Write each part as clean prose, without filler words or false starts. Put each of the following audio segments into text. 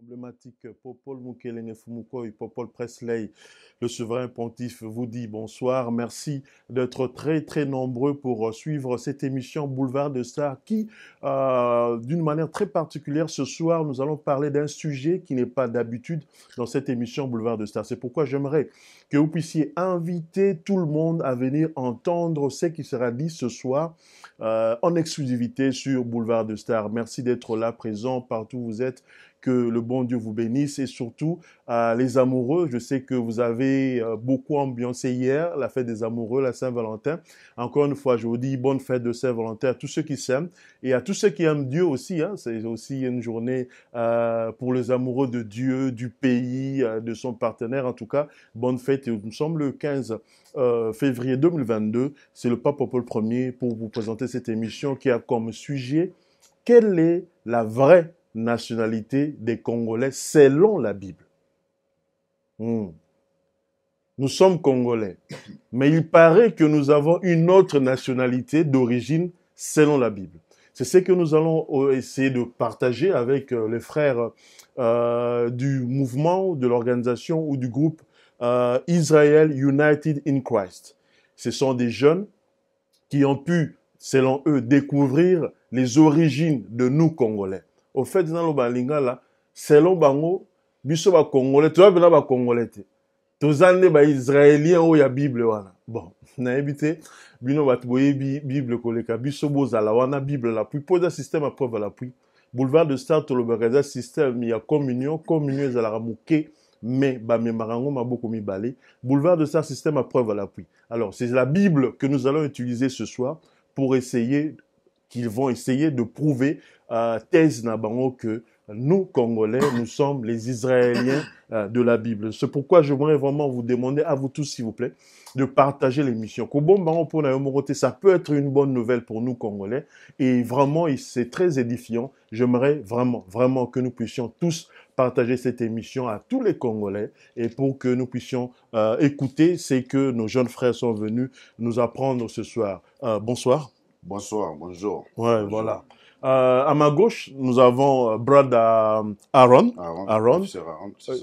Emblématique, Paul Mukelenge Fumukoy, Paul Presley, le souverain pontife vous dit bonsoir. Merci d'être très nombreux pour suivre cette émission Boulevard de Stars qui, d'une manière très particulière, ce soir, nous allons parler d'un sujet qui n'est pas d'habitude dans cette émission Boulevard de Stars. C'est pourquoi j'aimerais que vous puissiez inviter tout le monde à venir entendre ce qui sera dit ce soir en exclusivité sur Boulevard de Stars. Merci d'être là, présent, partout où vous êtes. Que le bon Dieu vous bénisse et surtout les amoureux. Je sais que vous avez beaucoup ambiancé hier, la fête des amoureux, la Saint-Valentin. Encore une fois, je vous dis bonne fête de Saint-Valentin à tous ceux qui s'aiment et à tous ceux qui aiment Dieu aussi. Hein. C'est aussi une journée pour les amoureux de Dieu, du pays, de son partenaire. En tout cas, bonne fête. Et nous sommes le 15 février 2022. C'est le pape Paul Ier pour vous présenter cette émission qui a comme sujet « Quelle est la vraie nationalité des Congolais selon la Bible. Nous sommes Congolais, mais il paraît que nous avons une autre nationalité d'origine selon la Bible. C'est ce que nous allons essayer de partager avec les frères du mouvement, de l'organisation ou du groupe Israel United in Christ. Ce sont des jeunes qui ont pu, selon eux, découvrir les origines de nous Congolais. Au fait, dans le Balinga, selon Bango, biso ba Congolais, tu vas venir ba Congolais. Tous les ba Israéliens où il y a Bible wana. Bon, na évité, bino ba tuboye Bible koleka, biso bozala wana Bible la puis pose un système à preuve à l'appui. Boulevard de Stars to le Bereza système, il y a communion ezala muke, mais ba memarango maboko mibale. Boulevard de Stars système à preuve à l'appui. Alors, c'est la Bible que nous allons utiliser ce soir pour essayer qu'ils vont essayer de prouver thèse Nabango que nous, Congolais, nous sommes les Israéliens de la Bible. C'est pourquoi j'aimerais vraiment vous demander, à vous tous, s'il vous plaît, de partager l'émission. Ça peut être une bonne nouvelle pour nous, Congolais, et vraiment, c'est très édifiant. J'aimerais vraiment que nous puissions tous partager cette émission à tous les Congolais et pour que nous puissions écouter ce que nos jeunes frères sont venus nous apprendre ce soir. Bonsoir. Bonsoir, bonjour. Ouais, bonjour. Voilà. À ma gauche, nous avons brother Aaron. Officier Aaron, c'est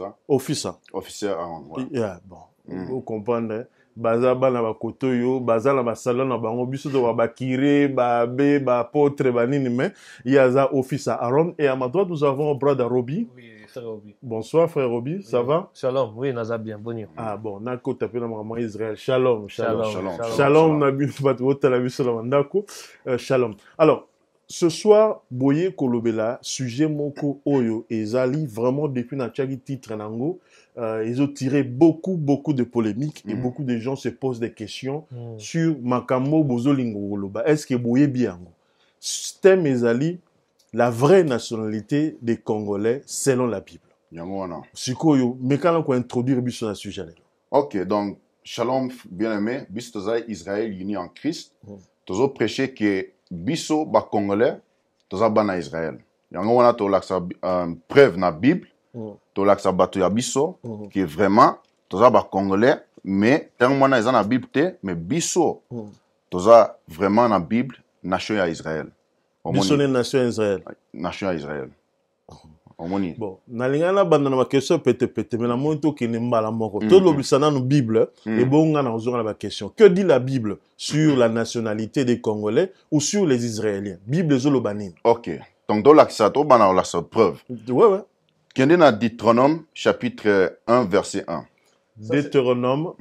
ça? Officier Aaron, ouais. Yeah, bon. Vous comprenez? Baza bana ba kotoyo, baza na ba salon na bango biso to ba kire, ba be, ba potre, ba nini mais il y a officier Aaron et à ma droite nous avons brother Roby. Oui, frère Roby. Bonsoir frère Roby, oui. Ça va? Shalom, oui, naza bien, bonjour. Ah bon, nako tapé na maman Israël. Shalom. Shalom, na bi ba to la biso na ndako. Shalom. Alors, ce soir, Boye Kolobela, sujet moko oyo ezali vraiment depuis na tchagi titre nango, ils ont tiré beaucoup de polémiques et beaucoup de gens se posent des questions sur makambo bozolingo koloba. Est-ce que Boye bien? Thème ezali la vraie nationalité des Congolais selon la Bible. Sikoyo, mais quand on introduire biso na sujet là. OK, donc shalom bien-aimé, biso toza Israël uni en Christ. Tozo prêcher que biso ba Congolais toza bana Israël. Yango wana to laksa preuve na Bible. To laksa bato ya biso qui est vraiment toza ba Congolais mais tant mona eza na Bible te mais biso toza vraiment na Bible nation ya Israël. Biso ne nation Israël. Nation ya Israël. Omoni. Bon, na lingana banda na question pete mais na monto ki ne mbala moko. To lobisana no Bible et bonga na ozora na ba question. Que dit la Bible sur la nationalité des Congolais ou sur les Israéliens? Bible zo lobanine. OK. Donc do laksa to bana la preuve. Ouais. Kende na Deutéronome chapitre 1 verset 1. Deutéronome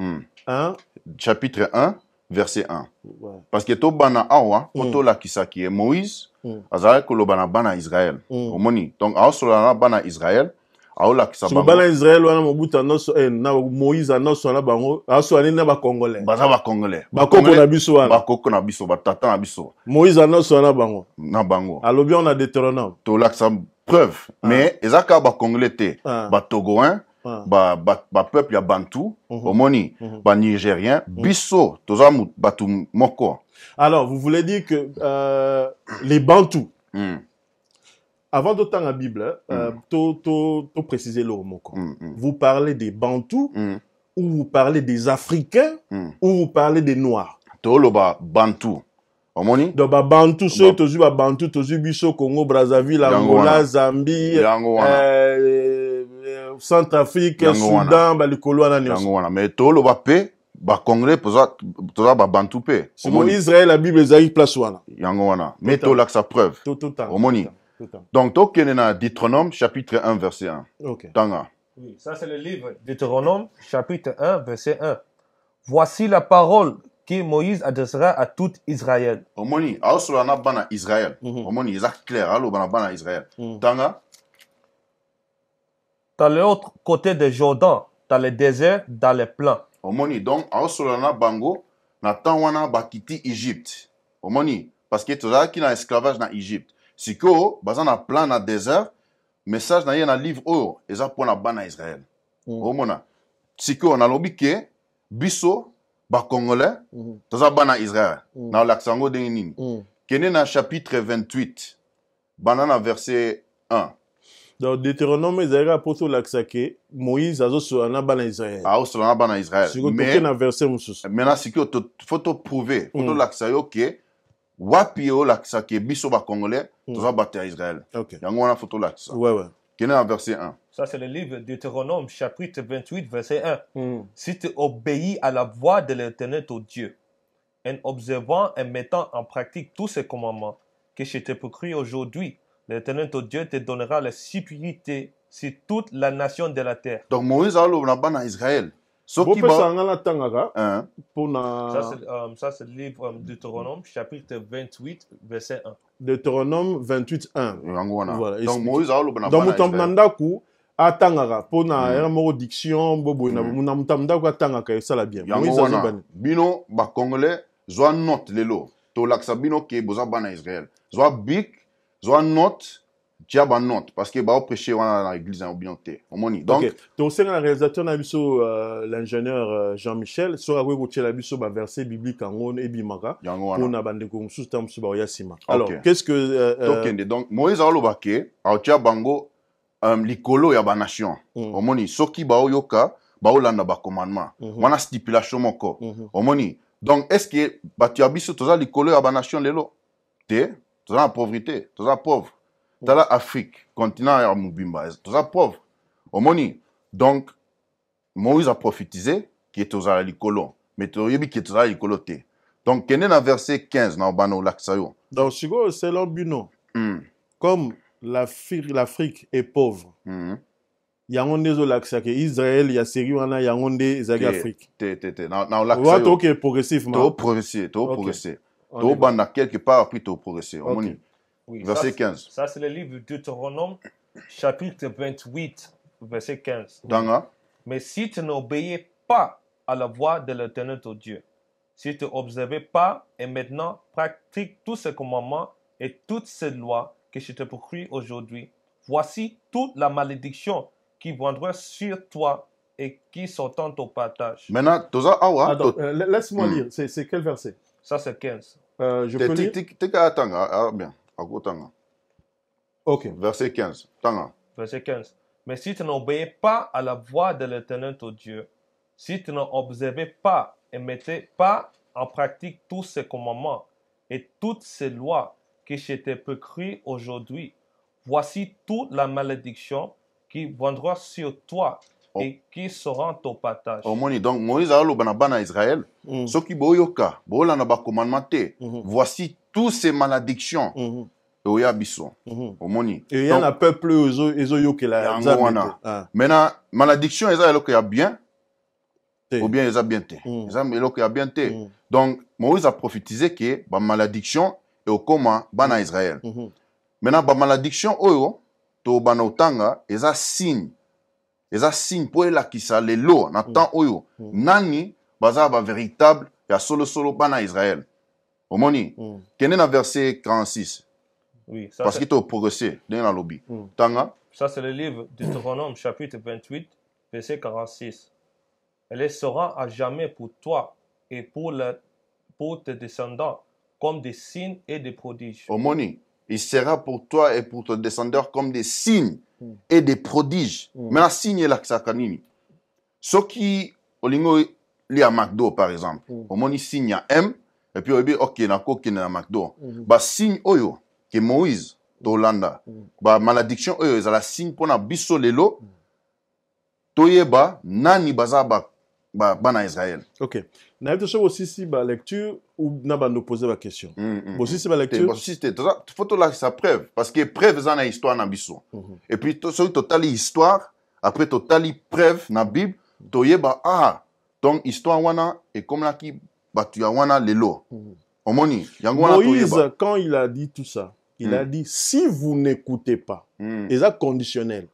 1 chapitre 1 verset 1. Ouais. Parce que to bana awa to lakisa ki Moïse azala kolobana bana Israël. Omoni. Donc aosolana bana Israël aolakisa bango. Bana Israël wana mobuta noso na Moïse anoso na bango asoani na ba Congolais. Baza ba Congolais. Bakoko na biso wana. Bakoko na biso batata na biso. Moïse anoso na bango. Na bango. Alobi on a Deutéronome. To lakisa preuve. Mais ezaka ba Congolais te. Ba Togoin. Ba peuple ya Bantu, omoni, ba Nigérien, biso, toza batu moko. Alors, vous voulez dire que les Bantus, avant de temps la Bible, to préciser le moko. Vous parlez des Bantus, ou vous parlez des Africains, ou vous parlez des Noirs? To lo ba Bantu. Omoni? Donc, ba Bantu, ceux tozu ba Bantu, tozu biso Congo, Brazzaville, Angola, Zambie, Centrafrique, Yango wana. Soudan, balikolo wana nyonso. yango wana mais toloba pe bacongolais toza babantu mpe Simo Israël, la Bible ezali place wana. yango wana mais tolakisa preuve Tout temps. omoni Tout temps. donc tokende na Deutéronome chapitre 1 verset 1 OK. tanga Oui, ça c'est le livre Deutéronome, chapitre 1, verset 1. Voici la parole que Moïse adressera à tout Israël. omoni aosola na bana Israël omoni eza clair aloba na bana Israël tanga Dans l'autre côté de Jordan, dans le désert, dans les plans. omoni donc aosola na bango na temps wana bakiti Égypte omoni parce que tozalaki na esclavage na Égypte sikoyo baza na plan na désert message na ye na livre oyo eza mpona bana Israël omona sikoyo nalobi ke biso bacongolais toza bana Israël na olakisa yango ndenge nini kende na chapitre 28 banda na verset 1 Donc Deutéronome ezalaka mpo tolakisa ke Moïse azosola na bana Israël. aosola na bana Israël Siko toke na verset mosusu. maintenant sikoyo fo toprouve fo tolakisa yo ke wapi olakisa ke biso bacongolais toza bato ya Israël OK. yango wana fo tolakisa Ouais. kende na verset 1 Ça c'est le livre Deutéronome, chapitre 28, verset 1. Si tu obéis à la voix de l'Éternel ton Dieu, en observant et mettant en pratique tous ces commandements que je te procure aujourd'hui, l'Éternel ton Dieu te donnera la sécurité sur toute la nation de la terre. donc Moïse aloba na bana Israël soki Bopesa nga na tangaka hein mpona Ça c'est le livre Deutéronome, chapitre 28, verset 1. Deutéronome 28:1. yango wana Voilà, donc explique. Moïse aloba na Donc bana moto na Israël ndako atangaka mpona ere moko diction boboye na moto na ndako atangaka esala bien. yango Moïse wana azobani. bino bacongolais zwa note lelo tolakisa bino ke boza bana Israël zwa bic zwa note tia banote parce que baoprêche wana na église yango bino te omoni donc OK. Tosenga na réalisateur na biso l'ingénieur Jean-Michel so akoki kotiela biso baverset biblique yango ebimaka yango wana mpona bandeko mosusu ta mosusu baoya nsima. Alors OK. qu'est-ce que tokende donc Moïse aloba ke aotia bango likolo ya banation omoni soki baoyoka baolanda bacommandement wana stipulation moko omoni donc est ce que bato ya biso toza likolo ya banation lelo te toza na pauvreté toza pauvre tala Afrique continent ya mobimba toza pauvre omoni donc Moïse a prophétisé ke tozala likolo mais toyebi ke tozala likolo te donc kende na verset 15 na obana olakisa yo donc sikoyo selon bino comme l'Afrique est pauvre yango nde ezolakisa ke Israël ya série wana yango nde ezalaki Afrique te na olakisa wa yo toke progressivement progresser tobanda quelque part après progresser omoni Oui, verset 15 Ça c'est le livre Deutéronome, chapitre 28, verset 15. tanga Mais si tu n'obéis pas à la voix de l'Éternel ton Dieu, si tu n'observes pas et maintenant pratique tous ces commandements et toutes ces lois que je te procure aujourd'hui, voici toute la malédiction qui viendra sur toi et qui sortant au partage. maintenant toza awa Attends, laisse-moi lire. C'est quel verset? Ça c'est 15. Je peux lire? teka tanga bien akotanga OK. verset 15 tanga Verset 15. Mais si tu n'obéis pas à la voix de l'Éternel ton Dieu, si tu n'observes pas et mettez pas en pratique tous ces commandements et toutes ces lois que je t'ai prescrites aujourd'hui, voici toute la malédiction qui viendra sur toi et qui sera ton partage. omoni donc Moïse aloba na bana Israël soki boyoka bolanda bacommandement te voici tous ces malédictions oya biso omoni Et il y en a peuple ezoyokela yango wana maintenant malédiction eza eloko ya bien ou bien eza bien te eza eloko ya bien te donc Moïse a prophétisé que bamalédiction eokoma bana Israël maintenant bamalédiction oyo tobana otanga eza signe mpo elakisa lelo na temps oyo nani baza bavéritable ya solosolo bana Israël omoni kende na verset 46 Oui, ça parce que tu as progressé dans le lobby. Tanga. Ça, c'est le livre Deutéronome, chapitre 28, verset 46. Elle sera à jamais pour toi et pour tes descendants comme des signes et des prodiges. Omoni, il sera pour toi et pour tes descendants comme des signes et des prodiges. Maintenant, signe est là que ça canini. Ce qui, au lingo, li à McDo, par exemple. Omoni, signe à M, et puis, ok, na koki na McDo. Ba signe oyo. Que Moïse d'Olanda, ba malédiction eux ils la signe pour na biso lelo toyeba nani baza bana Israël. Ok. Na yete aussi si ba lecture ou na ba nous poser la question. Bon si ba lecture. Bon si c'était photo là sa preuve parce que preuve za na histoire na biso. Et puis so totali histoire après totali preuve na Bible toyeba donc histoire wana et comme là qui batu ya wana lelo. Omoni yango wana Moïse toyeba. quand il a dit tout ça, il a dit si vous n'écoutez pas. Et ça conditionnel.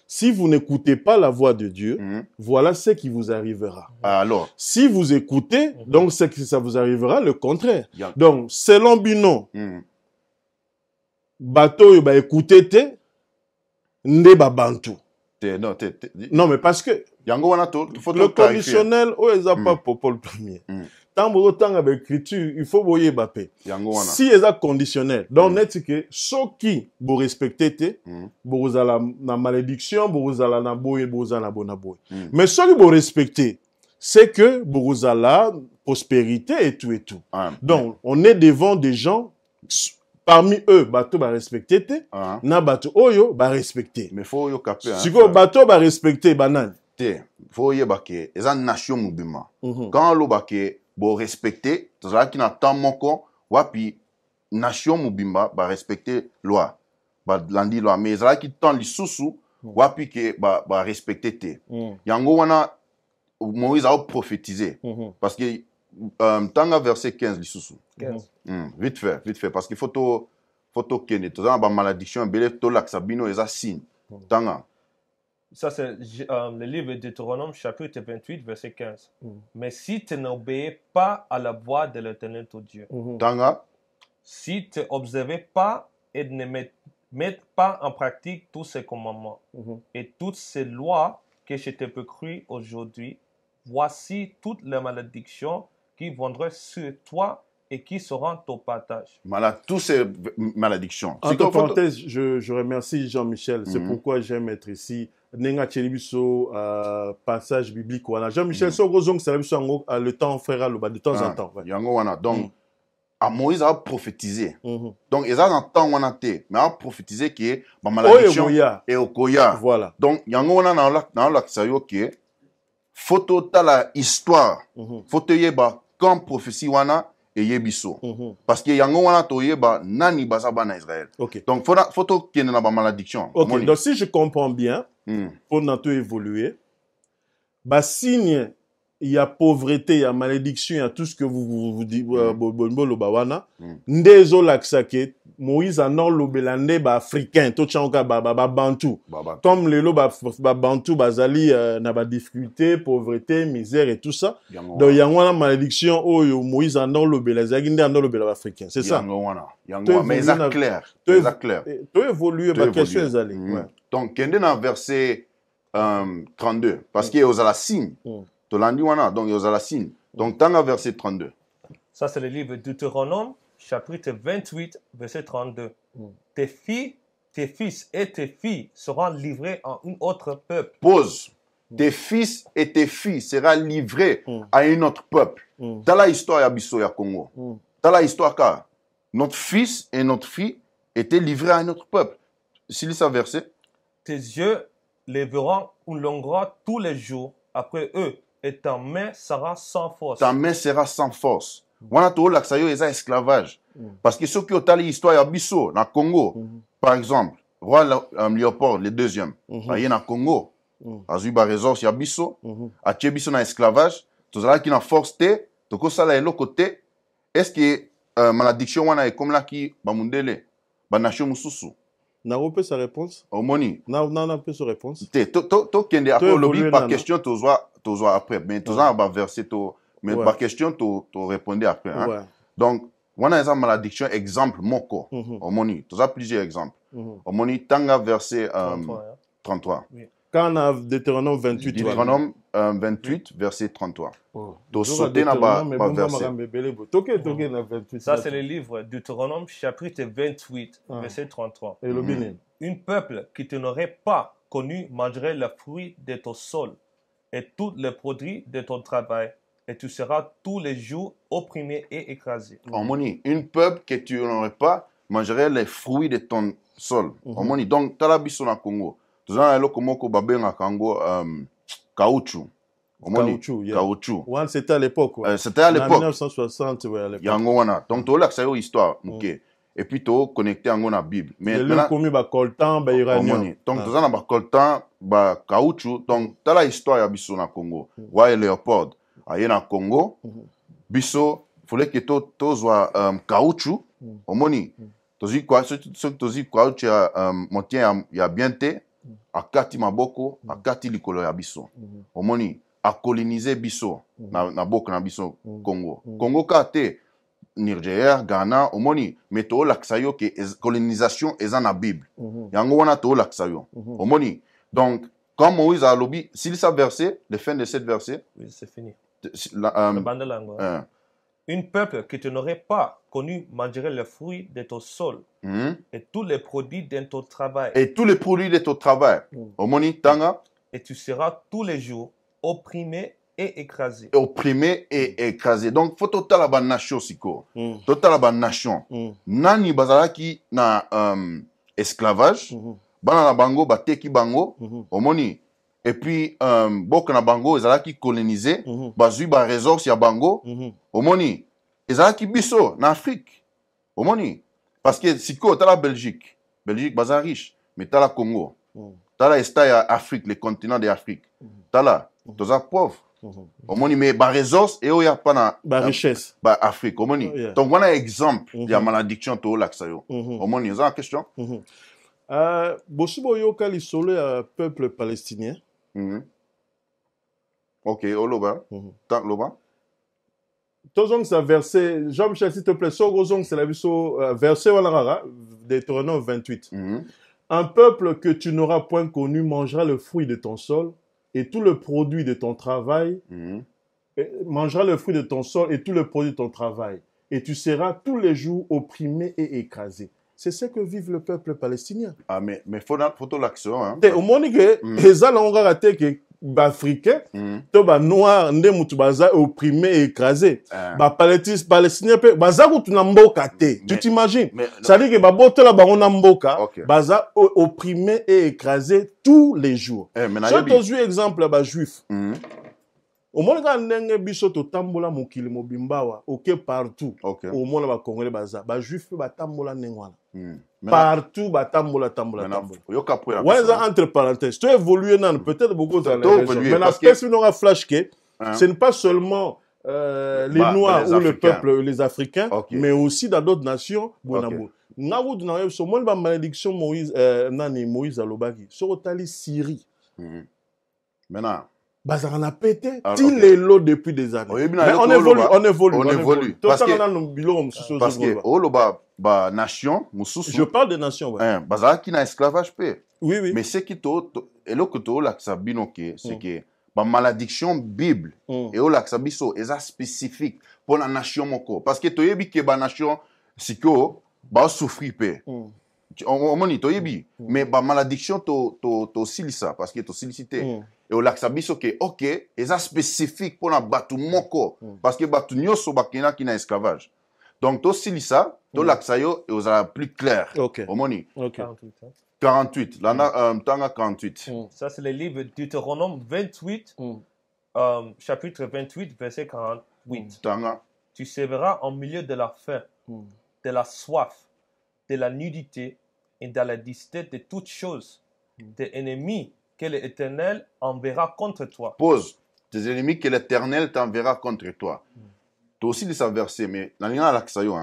Si vous n'écoutez pas la voix de Dieu, voilà ce qui vous arrivera. Alors, si vous écoutez, donc c'est que ça vous arrivera le contraire. Yeah. Donc, selon Bino, bateau ba écouter te, nde ba bantu. Non, mais parce que yango wana le conditionnel, pas pour le premier. Tant que temps avec l'écriture, il faut voyer Bappé. Si ils ont conditionnel, donc net que ceux qui vous respectez, vous avez la malédiction, vous avez la boye, vous avez la bonne boye. Mais ceux qui vous respectez, c'est que vous avez la prospérité et tout et tout. Donc on est devant des gens, parmi eux, bateau va respecter, na bateau oyo va respecter. Mais faut yo caper. Si vous bateau va respecter, banan. Faut y baké, ils ont nation moubima. Quand le baké bo respecter tozala ki na temps moko wapi nation mobimba ba respecter loi ba landi loi mais ezala ki temps lisusu wapi ke ba respecter te yango wana Moïse a prophétisé parce que tanga verset 15 lisusu vite fait parce qu'il faut kene tozala ba malédiction belé to laksa bino eza signe tanga. Ça, c'est le livre de Deutéronome, chapitre 28, verset 15. Mais si tu n'obéis pas à la voix de l'Éternel ton Dieu, si tu n'observes pas et ne mets pas en pratique tous ces commandements et toutes ces lois que je te prescris aujourd'hui, voici toutes les malédictions qui viendront sur toi et qui seront ton partage. Voilà, toutes ces malédictions. Entre parenthèses, je remercie Jean-Michel. C'est pourquoi j'aime être ici. Nenga Tchelibiso, passage biblique. Jean-Michel, le temps fera de temps en temps. Donc, Moïse a prophétisé. Donc, ils ont temps on a été, mais a prophétisé que la malédiction est au Koya. Voilà. Donc, yango wana dans la que photo ta la histoire. Photo yeba comme prophétie wana et yebiso. Parce que yango wana to yeba nani basaba na Israël. Donc, photo qui est dans la malédiction. Ok. Donc, si je comprends bien, pour nous évoluer, bah signe il y a pauvreté, il y a malédiction, il y a tout ce que vous dites, ndezo laksake Moïse en lobelande ba africain, tout chanka ba bantu. Comme les lo ba bantu bazali na ba difficulté, pauvreté, misère et tout ça. Donc il y a une malédiction oh Moïse en lobelazaki nde en lobela africain. C'est ça. Mais c'est clair. C'est clair. Tu évoluer ba question ezali. Donc kende na verset 32 parce que aux la signe. Donc, il y a la signe. Donc, dans le verset 32. Ça, c'est le livre de Deutéronome, chapitre 28, verset 32. Tes fils et tes filles seront livrés à un autre peuple. Pause. Tes fils et tes filles seront livrés à un autre peuple. Dans la histoire de Abisso et Congo. Dans la histoire, car notre fils et notre fille étaient livrés à un autre peuple. Si ce verset. Tes yeux les verront ou longueront tous les jours après eux. Et ta main sera sans force. Ta main sera sans force. On a tout là que ça esclavage. Parce que ceux qui ont l'histoire à Bisso, dans le Congo, par exemple, roi Léopold, le deuxième, il y a dans le Congo, a eu des ressources à Bisso, a tué Bisso dans l'esclavage, tout ça qui n'a force, tout ça là est l'autre côté. Est-ce que malédiction est comme là qui va mundele, va nation mususu? Na repé sa réponse. Omoni. Na peu sa réponse. To kende après lobby par question to zo après mais to za ba verset to mais par question to répondre après hein. Donc on a une malédiction exemple moko. Omoni. To za plusieurs exemples. Omoni tanga verset 33. Quand on a Deutéronome 28 Deutéronome 28 verset 33. To sauter na ba verset. Ça c'est le livre Deutéronome chapitre 28 verset 33. Un peuple qui tu n'aurais pas connu mangerait le fruit de ton sol et tous les produits de ton travail et tu seras tous les jours opprimé et écrasé. Omoni, un peuple que tu n'aurais pas mangerait les fruits de ton sol. Omoni, donc talabiso na Congo. tozana eloko moko babengaka yango caoutchouc. Caoutchouc, yeah. Caoutchouc. Ouais, c'était à l'époque. Ouais. C'était à En l'époque. 1960, ouais, à l'époque. Yango wana. Donc tolakisa yo histoire muke. Et puis to connecter yango na Bible. Mais le commis ba coltan ba iranien. Donc tozana ba coltan ba caoutchouc. Donc tala histoire ya biso na Congo. Wa Léopold aye na Congo. Biso fallait que tozwa caoutchouc. Omoni. Tozi quoi ce tozi caoutchouc montien ya bien te. Akati maboko, akati likolo ya biso. Omoni, a coloniser biso na boko na biso Congo. Congo kate Niger, Ghana, omoni, mais to laksa yo ke colonisation eza na Bible. Yango wana to laksa yo. Omoni. Donc, comme Moïse a lobby, s'il sa verset, le fin de cette verset, Oui, c'est fini. le bande langue. Un peuple que tu n'aurais pas connu mangerait le fruit de ton sol et tous les produits de ton travail. Et tous les produits de ton travail. Omoni, tanga. Et tu seras tous les jours opprimé et écrasé. Opprimé et écrasé. Donc, faut total la nation siko. Total la nation. Nani bazalaki na esclavage. Bana na bango bateki bango. Omoni. Et puis, bok na bango ezalaki colonisé. Bazui ba ressources ya bango. Omoni. Ezalaki biso na Afrique. Omoni. Parce que siko tala Belgique. Belgique baza riche. Mais tala Congo. Tala esta ya Afrique, le continent de Afrique. Tala. Toza pauvre. Omoni, mais ba ressources et oya pas na ba richesse. Ba Afrique. Omoni. Donc voilà exemple ya malédiction to laksa yo. Omoni, vous avez une question? Bosibo yoka lisolo ya peuple palestinien. Ok, Oloba. Loba. Tozong sa verset, Jean-Michel s'il te plaît, Sogozong c'est la viso verset Walarara, Deutéronome 28. Un peuple que tu n'auras point connu mangera le fruit de ton sol et tout le produit de ton travail, mangera le fruit de ton sol et tout le produit de ton travail. Et tu seras tous les jours opprimé et écrasé. C'est ce que vive le peuple palestinien. Ah, mais faut l'action, hein. Au monde que, les gens ont raté que, Africains, to ba noir, nde mutu baza opprimé et écrasé. Palestinien, baza kutu na mboka te. Tu t'imagines? Ça dit que babote la bango na mboka, baza opprimé et écrasé tous les jours. Je te suis exemple ba juif. Au monde ka ndenge biso to tambola mokili mobimbawa, ok partout. Au monde ba congolais baza, ba juif ba tambola nengwana. Partout, tambola. Ouais, entre parenthèses. Tu évolues peut-être beaucoup dans les régions. Mais la personne n'aura flash que ce n'est pas seulement les Noirs ou le peuple, les Africains, mais aussi dans d'autres nations. Naoud na so mo ba malédiction Moïse Moïse alobaki. So otali Syrie. Maintenant bazana pété til les lots depuis des années. Mais on évolue. Parce que ba nation mususu. Je parle de nation, ouais. Bazaki na esclavage pe. Oui. Mais c'est qui to eloko to la sabinoke, c'est que ba malédiction Bible et o la sabiso eza spécifique pour la nation moko parce que to yebi ke ba nation siko ba souffrir pe. On moni to yebi mais ba malédiction to silisa parce que to silicité et o la sabiso ke OK eza spécifique pour la batu moko parce que batu nyoso bakena ki na esclavage. Donc, to silisa, to laksayo, et vous allez plus clair. Au moni. 48. Là, tanga 48. Ça, c'est le livre Deutéronome 28, chapitre 28, verset 48. Tanga. Tu séveras en milieu de la faim, de la soif, de la nudité et de la disette de toutes choses, des ennemis que l'Éternel enverra contre toi. Pause. Tes ennemis que l'Éternel t'enverra contre toi. Tu aussi de sa verset, mais dans l'Aksayo,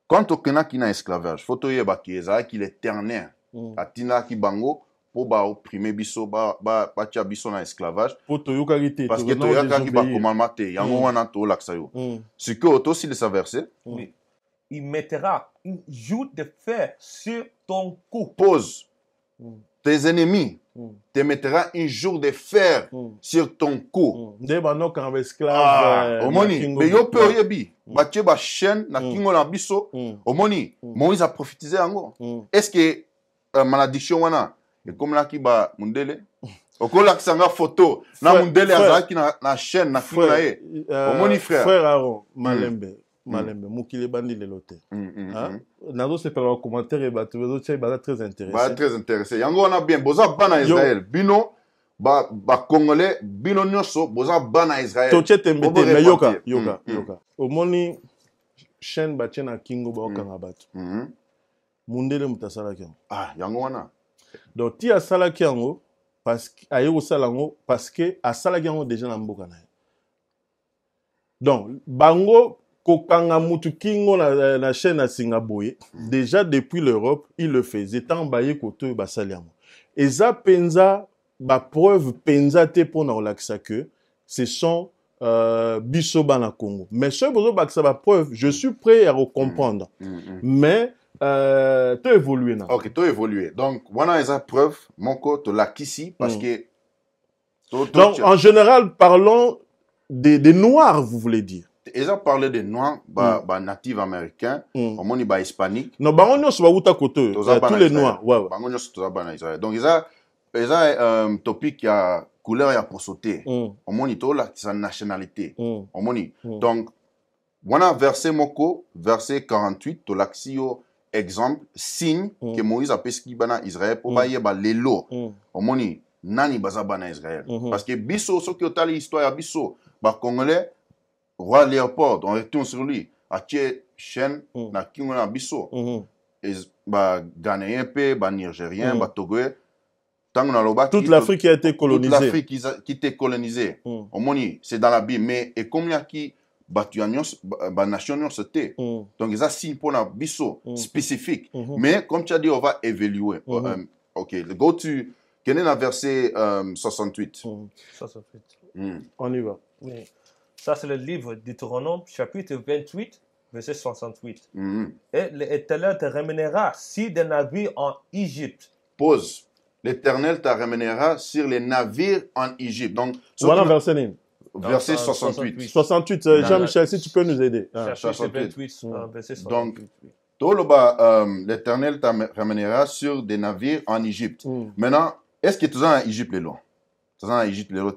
quand on a qui esclavage, faut que qui l'Éternel, atina qui bango, pour opprimer biso, tia biso na esclavage. Parce que tu as qui commandement, yango wana to l'Aksayo. Ce que tu aussi de sa verset, il mettra une joue de fer sur ton cou. Pause. Tes ennemis te mettra un jour de fer sur ton cou. Mais yo pe yebi, batie ba chaîne na kingo na biso. Omoni, Moïse a prophétisé ango. Est-ce que malédiction wana et comme là qui ba mundele okola kisanga photo na mundele azaki na chaîne na kingo na ye. Omoni frère. Frère Aaron Malembe. malembe mokili bandi lelo te. mm. Nazo se faire un commentaire et bato très intéressé. Très intéressé. Yango on a bien boza bana Israël. Bino ba congolais bino nyoso boza bana Israël. Toche tembete mais yoka. Omoni chaîne bachena kingo ba okanga bato. Mundele mutasala kyango. Ah yango wana. Donc ti asala kyango parce que ayo salango parce que asala kyango déjà na mboka na. Donc bango kokanga mutu kingo na chaîne à Singapour. Déjà depuis l'Europe, il le faisait tant baye koto basaliamo. Eza penza ba preuve penza te pona olakisa que ce sont biso bana Congo. Mais ce bozo bakisa ba preuve, je suis prêt à comprendre. Mais tu évolué na. OK, tu évolué. Donc wana eza preuve moko to lakisi parce que donc en général parlons des noirs, vous voulez dire. Ils ont parlé des noirs, natifs américains, omoni ba hispanique. Non, ba onyo so ba uta koto, tous les noirs, ouais. Ba onyo so to ba Israël. Donc ils ont topic ya couleur ya pour sauter. Omoni to la sa nationalité. Omoni. Donc wana verset moko, verset 48 to laxio exemple signe que Moïse a peski bana Israël pour ba yeba lelo. Omoni nani baza bana Israël. Parce que biso so ki otali histoire ya biso ba congolais roi Léopold, on retourne sur lui. Atie chaîne na kingo na biso. Et ba Ghanéen pe, ba Nigérien, ba Togolais. Toute l'Afrique a été colonisée. Toute l'Afrique qui était colonisée. Omoni, c'est dans la Bible. Mais et comme il y a qui ba nation c'était. Donc ils ont signe pour la biso spécifique. Mais comme tu as dit, on va évaluer. OK, go to quel est le verset 68. 68. On y va. Oui. Ça, c'est le livre Deutéronome, chapitre 28, verset 68. Et l'Éternel te ramènera sur des navires en Égypte. Pause. L'Éternel te ramènera sur les navires en Égypte. Donc, voilà verset 68. 68, Jean-Michel, si tu peux nous aider. Chapitre 28, verset 68. Donc, l'Éternel te ramènera sur des navires en Égypte. Maintenant, est-ce que tu es en Égypte les lois? Tu es en Égypte les lois?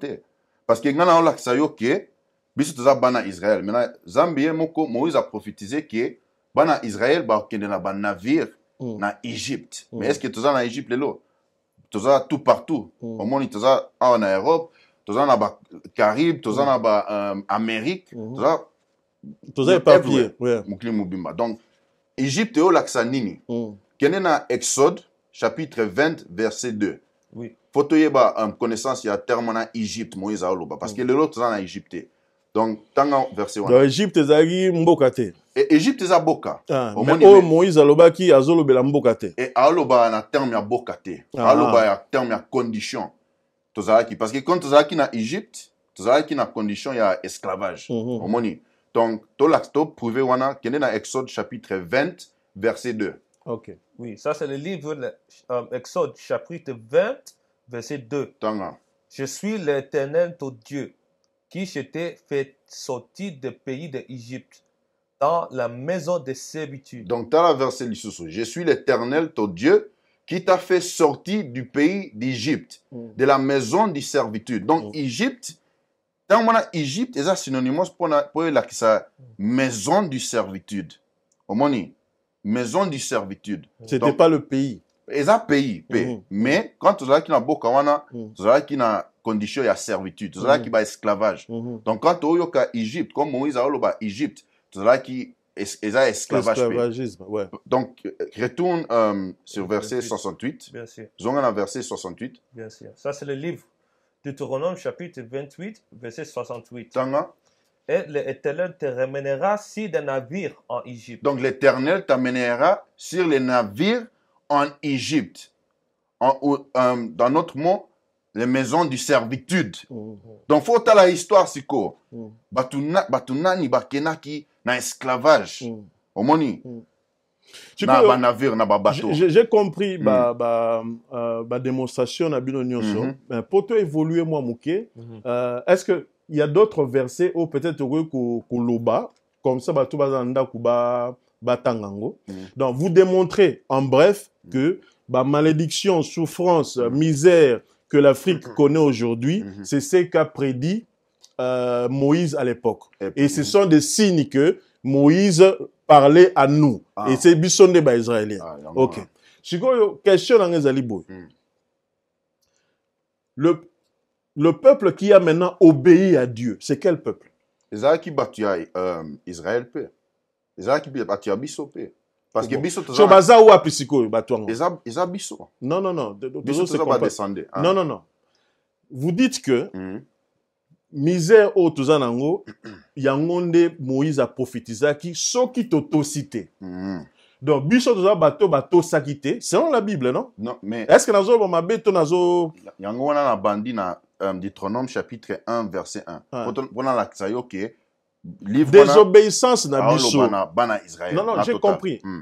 Parce que quand on a que biso toza bana Israël. Maintenant, Zambie moko Moïse a prophétisé que bana Israël ba kende na ba navire na Égypte. Mais est-ce que toza na Égypte lelo? Toza tout partout. Au monde toza en Europe, toza na ba Caraïbes, toza na ba Amérique, toza papier. Ouais. Mukli mubimba. Donc Égypte o laksa nini. Kende na Exode chapitre 20 verset 2. Oui. Faut yeba connaissance ya terme na Égypte Moïse a oloba parce que lelo toza na Égypte. Donc, tanga verset 1. Dans l'Égypte, ezali mbokate. Et Égypte eza boka. Mais Moïse alobaki azolobela mbokate. Et aloba na terme ya bokate. Aloba ya terme ya condition. Tozalaki parce que quand tozalaki na Égypte, tozalaki na condition ya esclavage. Omoni. Donc, to prouver wana kende na Exode chapitre 20 verset 2. OK. Oui, ça c'est le livre Exode chapitre 20 verset 2. Tanga. Je suis l'Éternel ton Dieu, qui s'était fait sortir du pays d'Égypte, dans la maison de servitude. Donc, tu as la verset l'Issoso. Je suis l'Éternel, ton Dieu, qui t'a fait sortir du pays d'Égypte, de la maison de servitude. Donc, Égypte, dans mon Égypte, c'est synonyme pour la maison de servitude. Au moni, maison de servitude. C'était pas le pays. C'est un pays, mais quand tu as une bokawana, tu as une condition de servitude, tu as une esclavage. Donc quand tu as Égypte, comme Moïse a dit Égypte, tu as une esclavage. Esclavagisme, ouais. Donc retourne sur verset 68. Bien sûr. Zonga verset 68. Bien sûr. Ça c'est le livre Deutéronome chapitre 28, verset 68. Tanga. Et l'Éternel te ramènera sur des navires en Égypte. Donc l'Éternel t'amènera sur les navires en Égypte. Dans notre mot, les maisons de servitude. Donc, faut la histoire, siko. Batunani, bakenaki, na esclavage. Omoni. Na navire, na bateau. J'ai compris ba démonstration na bino nyonso. Pour toi évoluer moi mouké, est-ce que il y a d'autres versets où peut-être que loba comme ça ba tout bazanda kuba batangango. Donc vous démontrez en bref que malédiction, souffrance, misère que l'Afrique connaît aujourd'hui, c'est ce qu'a prédit Moïse à l'époque. Et ce sont des signes que Moïse parlait à nous. Ah. Et c'est Bissonde ba Israélien. Ah, yango Ok. wana. Sikoyo, question dans les alibos. Mm. Le peuple qui a maintenant obéi à Dieu, c'est quel peuple? ezalaki bato ya Israël mpe ezalaki bato ya biso mpe parce que biso So baza wapi sikoyo bato yango? eza biso Non, non, non. biso toza badescende Non, non, non. Vous dites que misère au toza nango, yango nde Moïse a prophétisaki, soki totosite. Donc, biso toza bato sakite, selon la Bible, non? non mais Est-ce que nazo mabe to nazo yango wana na bandi na Deutéronome chapitre 1 verset 1 Ah. mpona lakisa yo ke livre désobéissance na biso? bana Israël Non, non, na j'ai total. compris. Mm.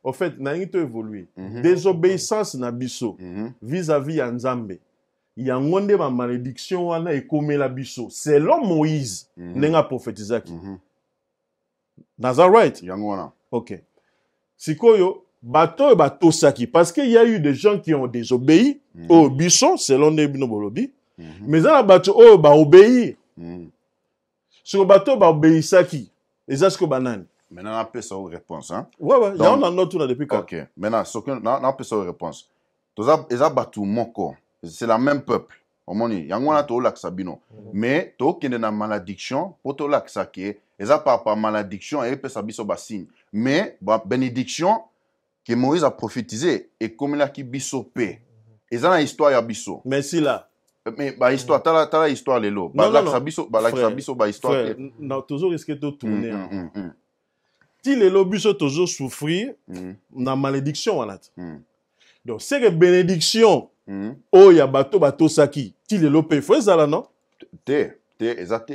Au fait, na ngi to évoluer. Mhm. Désobéissance na biso Mhm. vis-à-vis ya Nzambe. Yango nde ma malédiction wana ekomela biso. Selon Moïse, nenga prophétisaki. That's all right? yango wana Ok. Sikoyo, bato saki. Parce qu'il y a eu des gens qui ont désobéi au biso, selon Nebino Bolobi. Mais ça, bato obéir. Sur bato obéir saki. Et ça, c'est que banane. maintenant napesa yo réponse hein Ouais, ouais. Donc, Il y a un autre depuis quand. ok maintenant soki napesa yo réponse eza bato moko c'est la même peuple omoni yango wana tolakisa bino mais tokende na malédiction mpo tolakisa ke eza par malédiction epesa biso basigne mais bénédiction que Moïse a prophétisé ekomelaki biso mpe eza na histoire ya biso Merci là. mais histoire tala histoire lelo balakisa biso histoire Frère, non, toujours risqué de tourner. Si les lobbies sont toujours souffrir, na malédiction wana. Donc, c'est que bénédiction, oh, ya bato saki. Si les lobbies faut ça là, non? eza te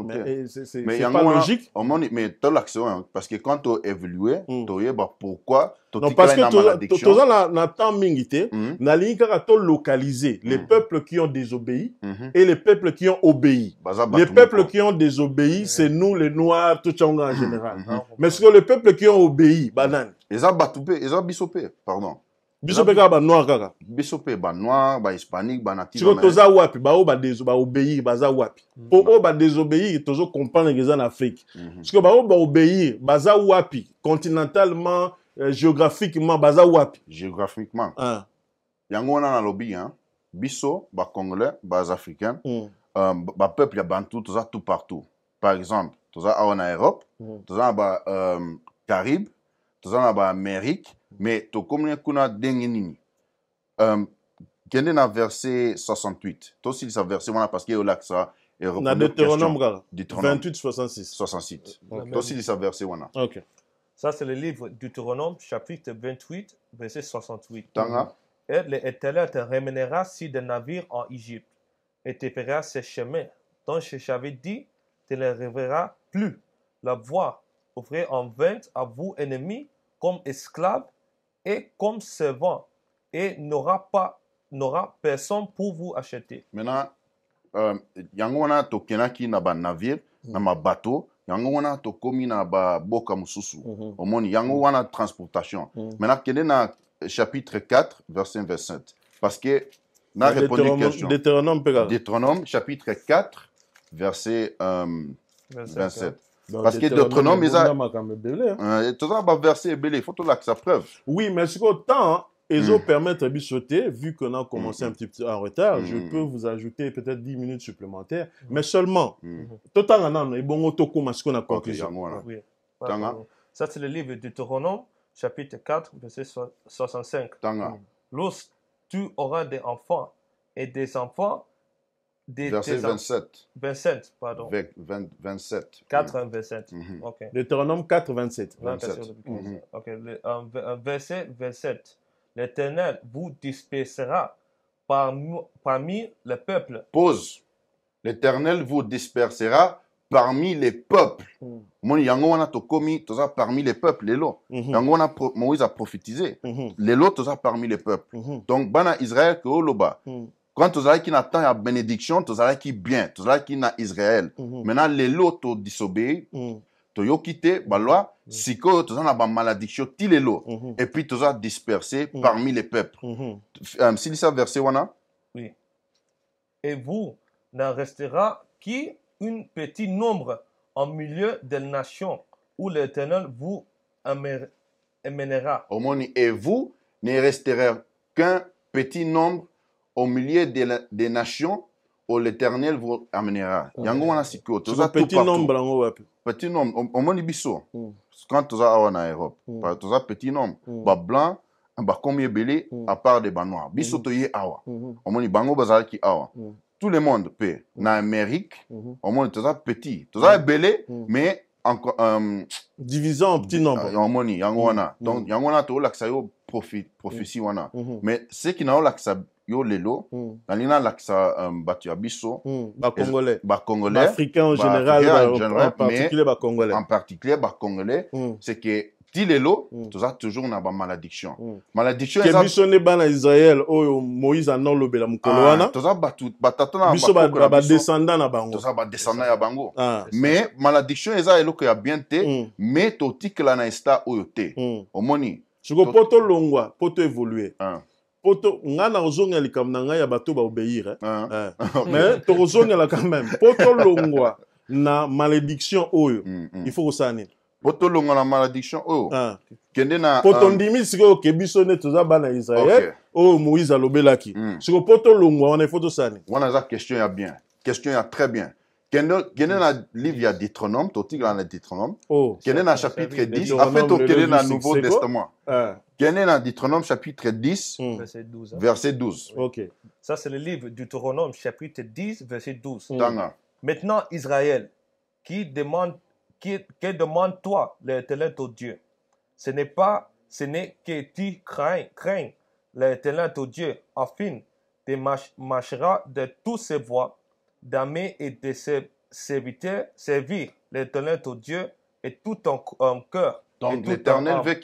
Mais c'est mais pas logique. mais tolakisa parce que quand tu évolué toyeba pourquoi Non, parce que tout na temps mingité, na ligne kaka to localiser les peuples qui ont désobéi et les peuples qui ont obéi. Les peuples qui ont désobéi, c'est nous les noirs tout en général. Mais ce que les peuples qui ont obéi, banane. eza bato pe eza biso pe pardon Biso pe kaka ba noir kaka. biso pe ba noir ba hispanique ba natif Siko toza wapi ba o ba obéir baza wapi. Po o ba désobéir tozo comprendre que en Afrique. Siko ba o ba obéir baza wapi continentalement géographiquement baza wapi. Géographiquement yango wana na lobby hein biso ba congolais ba africains ba peuple ya bantu toza tout partout par exemple toza awa na Europe toza ba Caraïbes toza na ba Amérique mais tokomne kuna ndenge nini kende na verset 68 tosilisa verset wana parce que olakisa na Deutéronome 28 66 68 tosilisa verset wana. Ok. Ça, c'est le livre Deutéronome, chapitre 28, verset 68. Tanga. Et l'Éternel te ramènera sur des navires en Égypte, et te fera ces chemins dont je t'avais dit, tu ne reverras plus. La voie ouvrez en vente à vous ennemis, comme esclaves et comme servants, et n'aura personne pour vous acheter. Maintenant, yango wana tokenaki na ba navire, na ma bateau, yango wana tokomi na ba boka mususu. Omoni yango wana transportation. Maintenant kende na chapitre 4 verset 27 parce que na répondu question. Deutéronome chapitre 4 verset 27. Parce que Deutéronome toza ba verset belé, il faut to la preuve. Oui, mais ce qu'autant ils ont permettre de sauter, vu qu'on a commencé un petit peu en retard, je peux vous ajouter peut-être 10 minutes supplémentaires, mais seulement. Tout en allant, et bon, auto comme ce qu'on a conclusion. Oui. Ça, c'est le livre de Deutéronome, chapitre 4, verset 65. Lorsque tu auras des enfants et des enfants, verset 27. 27, pardon. 27. 4, 27. Ok. Deutéronome 4, 27. Ok. Verset 27. L'Éternel vous dispersera parmi les peuples. Pause. L'Éternel vous dispersera parmi les peuples. Moni yango wana tokomi toza parmi les peuples lelo. Yango wana Moïse a prophétisé. Lelo toza parmi les peuples. Donc bana Israël que oloba. Quand tozala ki na temps ya bénédiction, tozala ki bien, tozala ki na Israël. Maintenant lelo to disobéir. Toyo quitté balwa siko toza na ba malédiction ti lelo et puis toza dispersé parmi les peuples. Si ça verset wana. Oui. Et vous n'en restera qu'un petit nombre en milieu des nations où l'Éternel vous amènera. Omoni, et vous ne resterez qu'un petit nombre au milieu des nations où l'Éternel vous amènera. Yango wana siko, C'est toza un tout petit partout. nombre en haut. Petit nombre, omoni biso. Quand toza awa na Europe, toza petit nombre, ba blanc, ba komi ebele à part des ba noirs. Biso to ye awa. Omoni bango bazala ki awa. Tout le monde peut. Na Amérique, omoni toza petit, toza ebele, mais encore Divisant en petits nombres. omoni yango wana. Donc yango wana to laksa yo prophétie wana. Mais ce qui na laksa yo lelo, nalina laksa batu ya biso, Ba Congolais. ba Congolais, Africains en général, en particulier ba Congolais. en particulier ba Congolais, c'est que ti lelo, toza toujours na ba malédiction. Malédiction Que biso ne bana Israël, oh Moïse anon lobela mukolo wana. toza batu batata na Biso ba descendant na bango. toza ba descendant ya bango. Ah. Mais malédiction eza eloko ya bien te, mais to tikela na esta oyo te. Omoni. Siko poto longwa, poto évoluer. Hein. Poto ngana ozonga likam na ngai ya bato ba obéir mais to ozonga la quand même poto longwa na malédiction oyo il faut osani Poto longa na malédiction oyo kende na poto ndimi siko ke biso ne toza bana Israël oyo Moïse alobelaki siko poto longwa wana il faut osani wana za question ya bien, question ya très bien. Kende na livre ya Deutéronome, to tikela na Deutéronome. Kende na chapitre 10, en fait to kende na Nouveau Testament. Kende na Deutéronome chapitre 10, verset 12. OK. Ça, c'est le livre du Deutéronome, chapitre 10, verset 12. Tanga. Maintenant, Israël, que demande-toi l'Éternel ton Dieu? Ce n'est que tu crains l'Éternel ton Dieu, afin de marcheras de toutes ses voies, d'aimer et de servir l'Éternel ton Dieu et tout ton cœur. Donc l'Éternel veut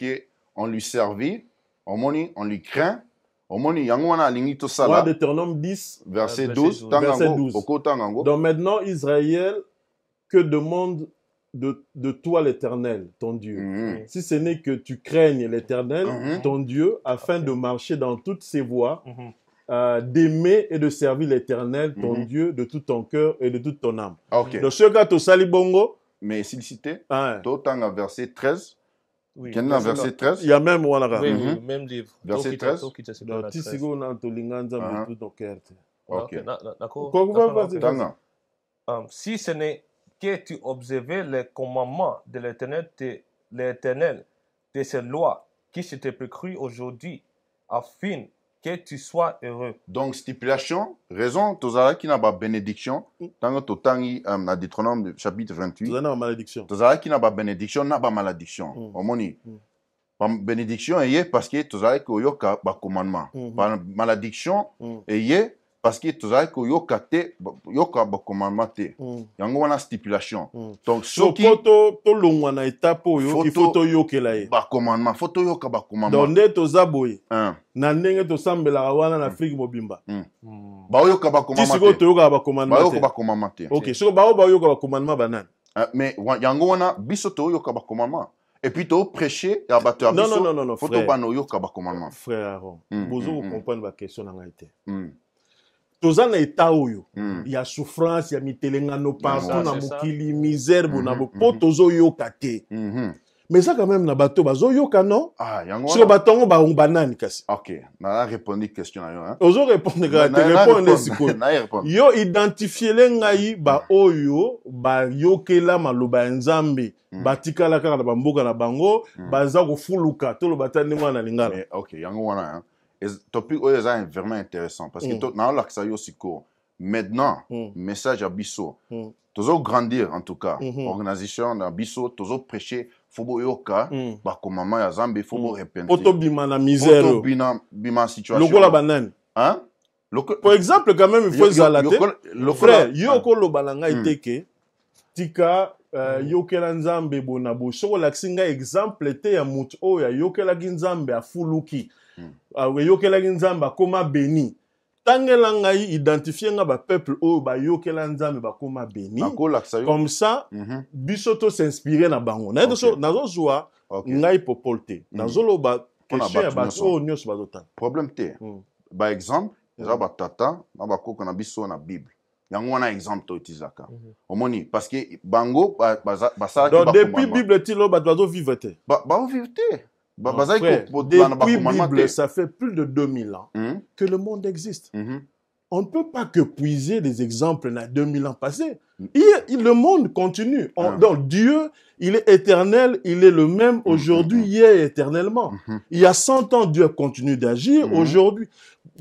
qu'on lui servit, on lui craint. Deutéronome 10, verset 12. Verset 12. Donc maintenant, Israël, que demande de toi l'Éternel, ton Dieu? Si ce n'est que tu craignes l'Éternel, ton Dieu, afin de marcher dans toutes ses voies, d'aimer et de servir l'Éternel, ton Dieu, de tout ton cœur et de toute ton âme. Okay. Donc, ce gars, tu sali bongo. Mais s'il citait, verset 13. Oui, verset 13. Il y a même Wanara. Oui, même livre. Verset 13. Donc, tu sais qu'on a tout l'inganda, mais tout ton cœur. Ok. Si ce n'est que tu observes les commandements de l'Éternel, de ses lois qui se te prescrit aujourd'hui, afin que tu sois heureux. Donc, stipulation, raison, tozala qui n'a pas bénédiction, tant que totangi na Deutéronome chapitre 28. Tozala malédiction. Tozala qui n'a pas bénédiction, n'a pas malédiction. Omoni. Bénédiction est parce que tozala ko yoka ba commandement. Malédiction est parce que tozala ko yoka ba commandement te. Yango wana stipulation. Donc soki to longwa na étape oyo il faut to yokela ye. Ba commandement, faut to yoka ba commandement. Donc nde tozaboye. Na ndenge tosambela wana na Afrique mobimba. Ba yoka ba commandement. Tisiko to yoka ba commandement. Ba yoka ba commandement. OK, so ba yoka ba commandement banan. Mais yango wana biso to yoka ba commandement. Et puis tu prêcher ya bato abiso. Non, faut to bano yoka ba commandement. Frère Aaron, bozo comprendre ba question na ngaité. Toza na état oyo, il y a souffrance, il y a mitelengano partout na mukili, misère bonabo, po tozo yoka te. Mais ça quand même na bato bazo yoka non? Yango. Sur batongo ba banani kasi. OK, na répondu question na yo hein. Ozo répondre gratuit, répondre siko. Yo identifier lengai ba oyo ba yokela maloba nzambe. Batikala kaka na bamboka na bango, baza ko fuluka to lo batani mwana lingala. OK, yango wana hein. Et topic oyo est vraiment intéressant parce que na laksa yo siko. Maintenant, message à biso. Tozo grandir en tout cas. Organisation na biso, tozo prêcher fobo yoka ba komama ya Zambe fobo repentir. Poto bima na misère. Poto bima situation. Lokola banane. Hein? Pour exemple quand même il faut zalater. Frère, yoko lo balanga iteke. Tika yokela Nzambe bonabo. Soko laksinga exemple te ya mutu o ya yokela Nzambe afuluki. Yokela Nzambe akoma béni. Tangela ngai identifier nga ba peuple o ba yokela Nzambe ba koma béni. Comme ça, bisoto s'inspirer na bango. Na nazo joa ngai popolte. Nazo lo ba question ya ba o nyos ba zota. Problème te. Par exemple, eza ba tata na ba koko na biso na Bible. yango wana exemple to tizaka omoni parce que bango basala donc depuis Bible tilo ba doit vivre te ba vivre te bazali ko depuis Bible ça fait plus de 2000 ans que le monde existe. On ne peut pas que puiser des exemples dans 2000 ans passés. Le monde continue. Donc Dieu, il est éternel, il est le même aujourd'hui, hier et éternellement. Il y a 100 ans, Dieu continue d'agir aujourd'hui.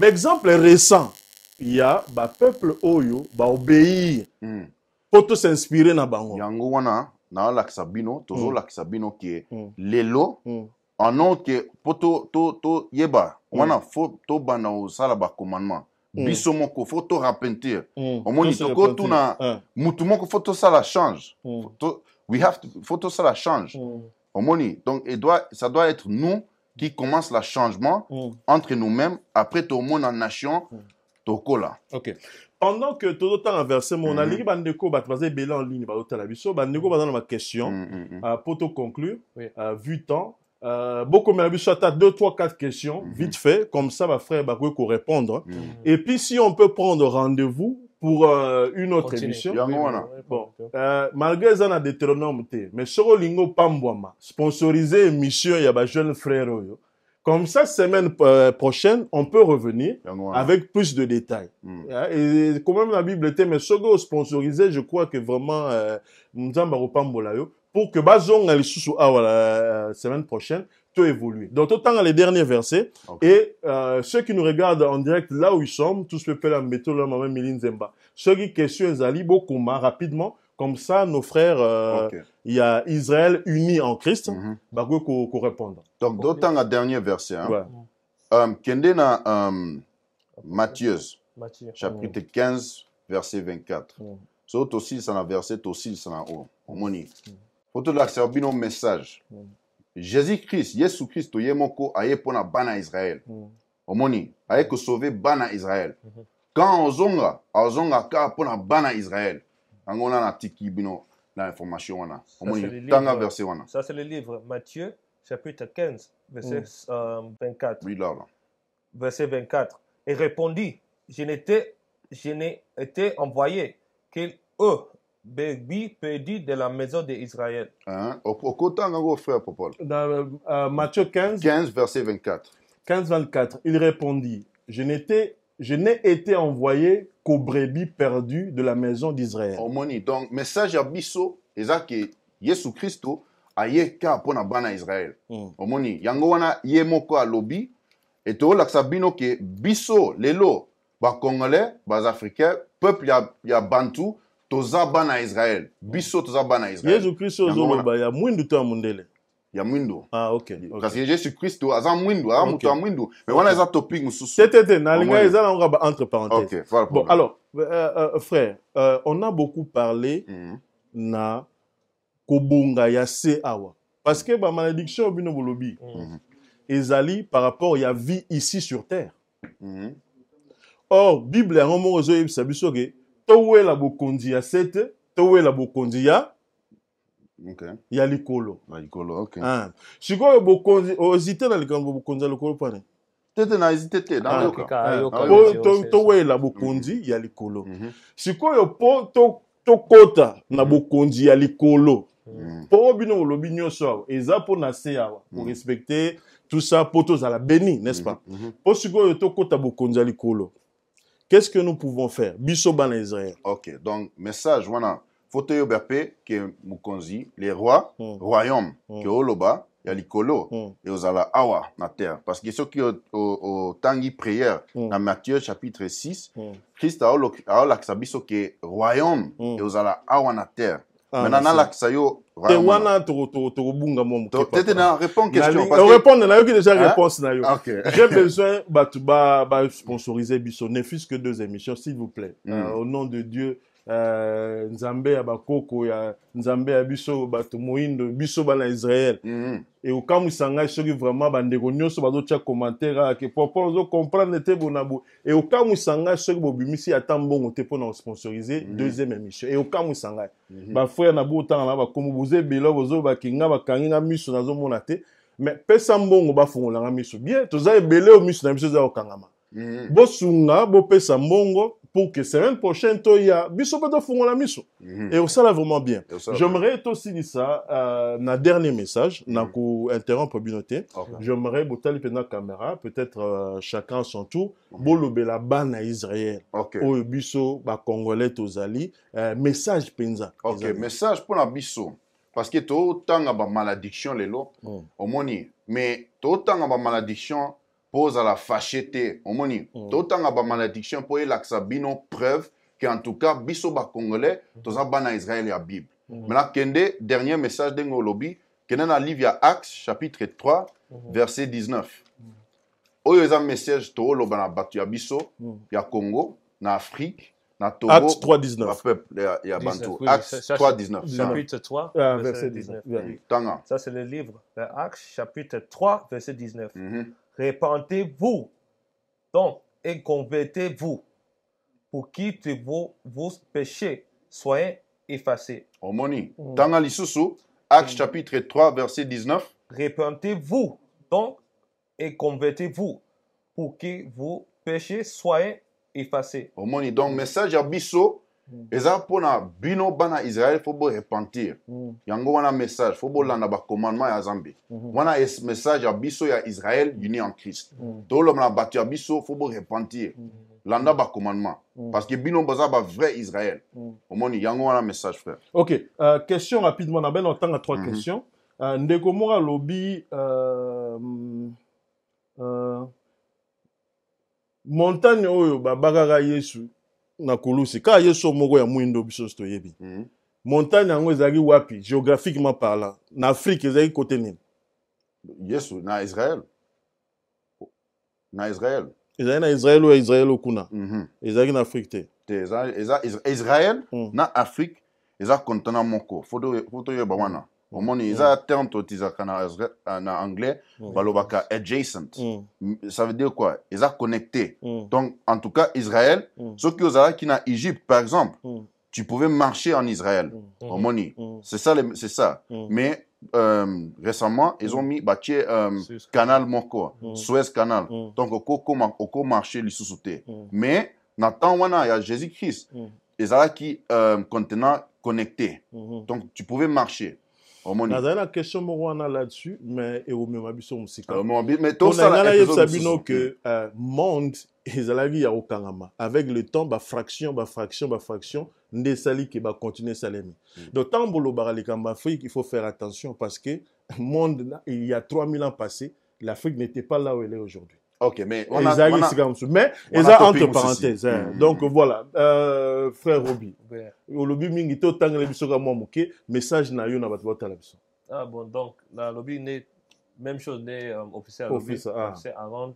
Exemple récent, il y a un peuple oyo, obéir, pour s'inspirer dans bango. Yango wana, na laksabino, tozo laksabino qui lelo, en nom que poto to yeba, wana faut to bana o sala ba commandement. Biso moko faut to repentir. Omoni toko tuna mutu moko faut to sala change. Faut to sala change. Omoni donc ça doit être nous qui commence le changement entre nous-mêmes après tout le monde en nation tokola. OK. Pendant que tout le temps inversé mon ali bandeko ba traverser belé en ligne ba hôtel biso bandeko ba dans ma question pour te conclure vu temps beaucoup mais biso ta 2 3 4 questions vite fait comme ça ma frère ba ko répondre et puis si on peut prendre rendez-vous pour une autre émission. Bon, malgré ça, on a des Deutéronome, mais sur Lingo Pambouama, sponsorisé émission, il y a des jeunes frères. Comme ça, semaine prochaine, on peut revenir avec plus de détails. Et quand même, la Bible était, mais sur sponsorisé, je crois que vraiment, nous avons pour que Bazon, la semaine prochaine, tout évoluer. Donc, autant dans les derniers versets, et ceux qui nous regardent en direct là où ils sont, tous les peuples métaux, là, maman Miline Zemba. Ceux qui questionnent Zali, beaucoup, rapidement, comme ça, nos frères, il y a Israël uni en Christ, bah, qu'on répondre. Donc, d'autant le dernier verset, Kende na Matthieu, chapitre 15, verset 24. So, aussi, c'est un verset, aussi, c'est un haut. Faut tout l'accepter, un message. Jésus-Christ, Jésus-Christ, Yemoko, aye pona bana Israël. Omoni, aye ko sauver bana Israël. Quand ozonga ka pona bana Israël. Angona na tiki bino la information wana. Omoni, tanga verset wana. Ça c'est le livre Matthieu chapitre 15 verset 24. Oui là. Verset 24. Et répondit, je n'ai été envoyé que eux bébé perdu de la maison d'Israël. Au côté de frère Popol. Dans Matthieu 15, 15, verset 24. 15, 24, il répondit, je n'ai été envoyé qu'aux brebis perdues de la maison d'Israël. Donc, message à Bisso, c'est que Jésus Christ a yé ka pona bana Israël. Omoni, yango wana yé moko a lobby, et to laksabino ke Bisso, lelo, ba Congolais, ba Africains, peuple ya Bantu, toza bana Israël. Biso toza bana Israël. Jésus-Christ ozoloba ya mwindu to amundele. Ya mwindu. OK. Parce que Jésus-Christ aza mwindu, aza mutu ya mwindu. Mais wana eza topic mususu. Tete na linga eza na ngaba entre parenthèses. OK, voilà. Bon, alors frère, on a beaucoup parlé na kobunga ya se awa. Parce que ba malédiction bino bolobi. Ezali par rapport ya vie ici sur terre. Or Bible en mo ozo yebisa biso ke towe la bokondi ya sete, towe la bokondi ya ya likolo. La likolo, OK. Sikoyo bokondi, ozite na likambo bokondi ya likolo pane. Tete na hésité te, na yoka. Towe la bokondi ya likolo. Sikoyo po to kota na bokondi ya likolo. Po bino olobi nyonso, eza po na se awa, pour respecter tout ça, po to za la béni, n'est-ce pas? Po sikoyo to kota bokondi ya likolo. Qu'est-ce que nous pouvons faire? Biso bana Israël. OK. Donc, message, voilà. Photo yoberpe, que Mukonzi, les rois, royaume, que Oloba, Yalikolo, et Ozala Awa, na terre. Parce que ceux qui ont tangi prière, dans Matthieu chapitre 6, Christ a l'aksabiso que royaume, et Ozala Awa na terre. Maintenant, l'aksayo, royaume. Wana torobunga momo. Tete na répond question. Répondre na yo qui déjà réponse na yo. J'ai besoin ba sponsoriser biso, ne fût-ce que 2 émissions, s'il vous plaît. Au nom de Dieu. Nzambe ya bakoko ya Nzambe ya biso bato moindo biso bana Israël et au cas où sanga soki vraiment bandeko nyonso bazotia commentaire que pour zo comprendre te bonabo et au cas où sanga soki bobimisi ata mbongo te pona sponsoriser 2e émission et au cas où sanga ba frère na botanga na ba komo boze belo bozo bakinga bakanginga miso nazo mona te mais pesa mbongo ba fungolanga miso bien toza ebele o miso na biso za okangama bosunga bopesa mbongo pour que semaine prochaine, il y a biso pas de fongola miso. Et ça là vraiment bien. J'aimerais aussi dire ça na dernier message, na ko interrompre binoté. J'aimerais botali pena caméra, peut-être chacun à son tour, bolobela bana Israël. O biso ba congolais tozali, message penza. OK, message pour la biso parce que to tanga ba malédiction lelo, omoni, mais to tanga ba malédiction pose à la fâcheté, omoni. To tanga ba malédiction pour elaksa bino preuve que en tout cas biso ba congolais toza bana Israël ya Bible. Maintenant kende dernier message dengo lobby, kende na livre ya Actes chapitre 3 verset 19. Oyo eza message to loba na batu ya biso ya Congo, na Afrique. Togo, Acte 3.19. Il y a Bantou. Acte 3.19. Chapitre 3, verset 19. Ça, c'est le livre de Acte, chapitre 3, verset 19. Répentez-vous donc et convertez-vous pour que vos péchés soient effacés. Omoni. Tanga lisusu, Acte chapitre 3, verset 19. Répentez-vous donc et convertez-vous pour que vos péchés soient effacé. Omoni, donc message à biso, eza pona bino bana Israël faut bo repentir. Yango wana message, faut bo landa ba commandement ya Zambi. Wana message à biso ya Israël uni en Christ. To lo na batu ya biso faut bo repentir. Landa ba commandement parce que bino baza ba vrai Israël. Omoni, yango wana message frère. OK, question rapidement na ben on a trois questions. Ndeko mora lobby montagne oyo babakaka Yesu na kulusi ka Yesu moko ya mwindo biso to yebi. Montagne yango ezali wapi géographiquement parlant na Afrique ezali côté nini? Yesu na Israël. Na Israël. Ezali na Israël ou Israël okuna. Ezali na Afrique te. Israël na Afrique eza continent moko. Foto yeba wana. Omoni eza terme totizaka na anglais balobaka adjacent. Ça veut dire quoi? Eza connecté. Donc en tout cas Israël, ceux qui ozalaki na Égypte par exemple, tu pouvais marcher en Israël. Omoni, c'est ça. Mais récemment, ils ont mis canal moko, Suez Canal. Donc oko marcher lisusu te. Mais na temps wana ya Jésus-Christ, ezalaki continent connecté. Donc tu pouvais marcher. Nazana la question morwana là-dessus, mais au même abisso musika. Mais tout ça là, il sabino que monde ezalagi ya okangama. Avec le temps, fraction, ndesali qui va continuer salemi. Donc tant bolo baralekamba Afrique, il faut faire attention parce que monde il y a 3000 ans passés, l'Afrique n'était pas là où elle est aujourd'hui. OK, mais on a mais entre parenthèses. Donc voilà, frère Roby. Au lobby mingi to tang le biso ka momuke, message na yo na batu batala biso. Ah bon, donc la lobby n'est même chose n'est officiel avant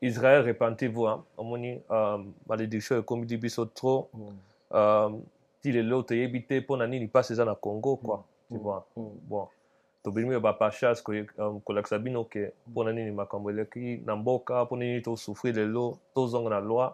Israël répentez-vous hein. Omoni malédiction comme dit biso trop il est l'autre éviter pour nani ni passe ça na Congo quoi. Tu vois. Bon. Tobimi ba pachas ko kolaksa bino ke pona nini makambo eleki na mboka pona nini to souffrir de l'eau to zonga na loi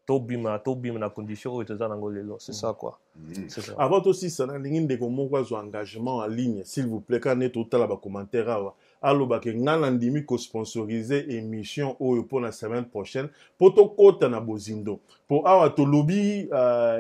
to bima na condition oyo toza nango lelo c'est ça quoi. C'est ça. Avant aussi ça na lingi ndeko moko zo engagement en ligne s'il vous plaît quand net totala ba commentaire awa aloba ke ngana ndimi ko sponsoriser émission oyo pour la semaine prochaine poto kota na bozindo pour awa to lobby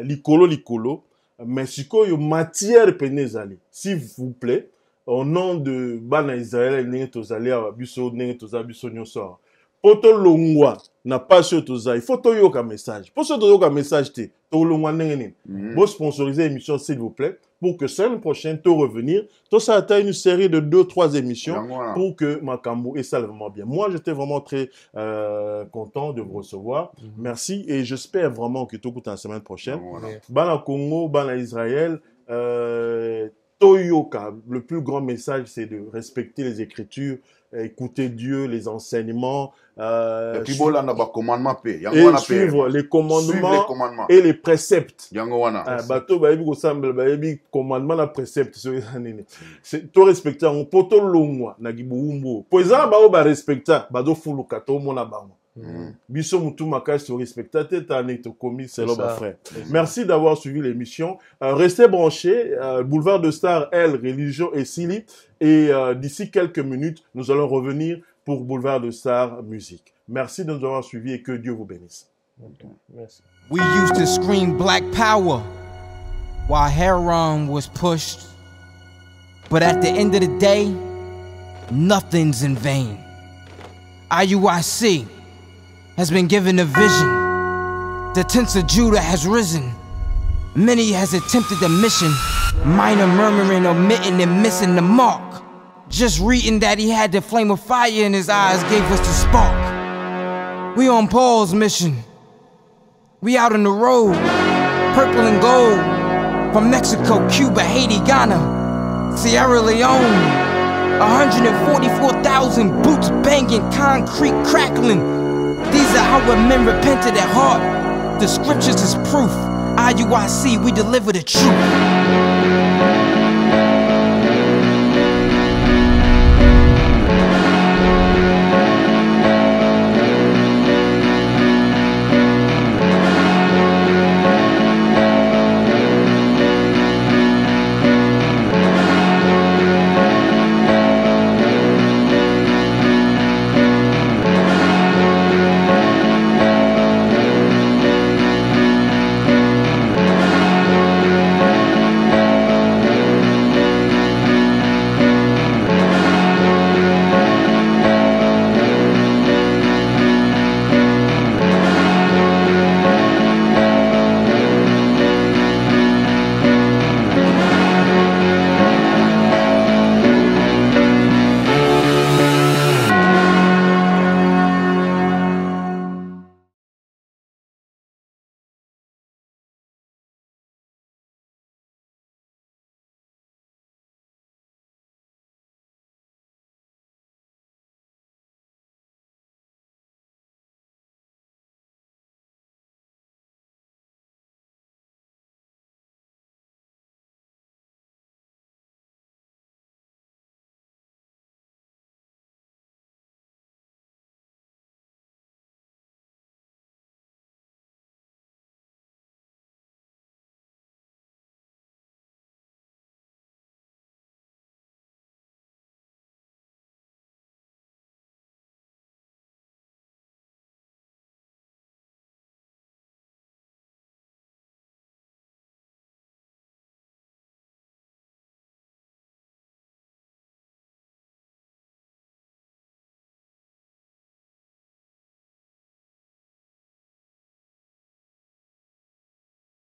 likolo mais sikoyo matière penezali s'il vous plaît au nom de bana Israël n'engé tozali awa biso n'engé toza biso nyonso poto longwa na pas toza il faut toyoka message pour ce toyoka message te to longwa n'engé bo sponsoriser émission s'il vous plaît pour que semaine prochaine to revenir to ça atteint une série de 2-3 émissions pour que makambo et ça vraiment bien. Moi j'étais vraiment très content de vous recevoir. Merci et j'espère vraiment que to la semaine prochaine bana Congo bana Israël Toyoka, le plus grand message, c'est de respecter les Écritures, écouter Dieu, les enseignements, et puis bon, là, on a commandement et suivre les commandements et les préceptes. Bateau, baby, ensemble, baby, commandement, la précepte. C'est tout respecter. On peut tout l'ongwa, nagiboumbo. Pour exemple, ba respecter, bado fulu kato mona bango. Biso mutu makai se respecter, t'as to commis, c'est l'homme frère. Merci d'avoir suivi l'émission. Restez branchés. Boulevard de Star, Elle, Religion et Sili. Et d'ici quelques minutes, nous allons revenir pour Boulevard de Star Musique. Merci de nous avoir suivis et que Dieu vous bénisse. Merci. We used to scream black power while heroin was pushed. But at the end of the day, nothing's in vain. IUIC has been given a vision. The tents of Judah has risen. Many has attempted the mission. Minor murmuring, omitting, and missing the mark. Just reading that he had the flame of fire in his eyes gave us the spark. We on Paul's mission. We out on the road, purple and gold. From Mexico, Cuba, Haiti, Ghana, Sierra Leone. 144,000 boots banging, concrete crackling. These are our men repented at heart. The scriptures is proof. IUIC, we deliver the truth.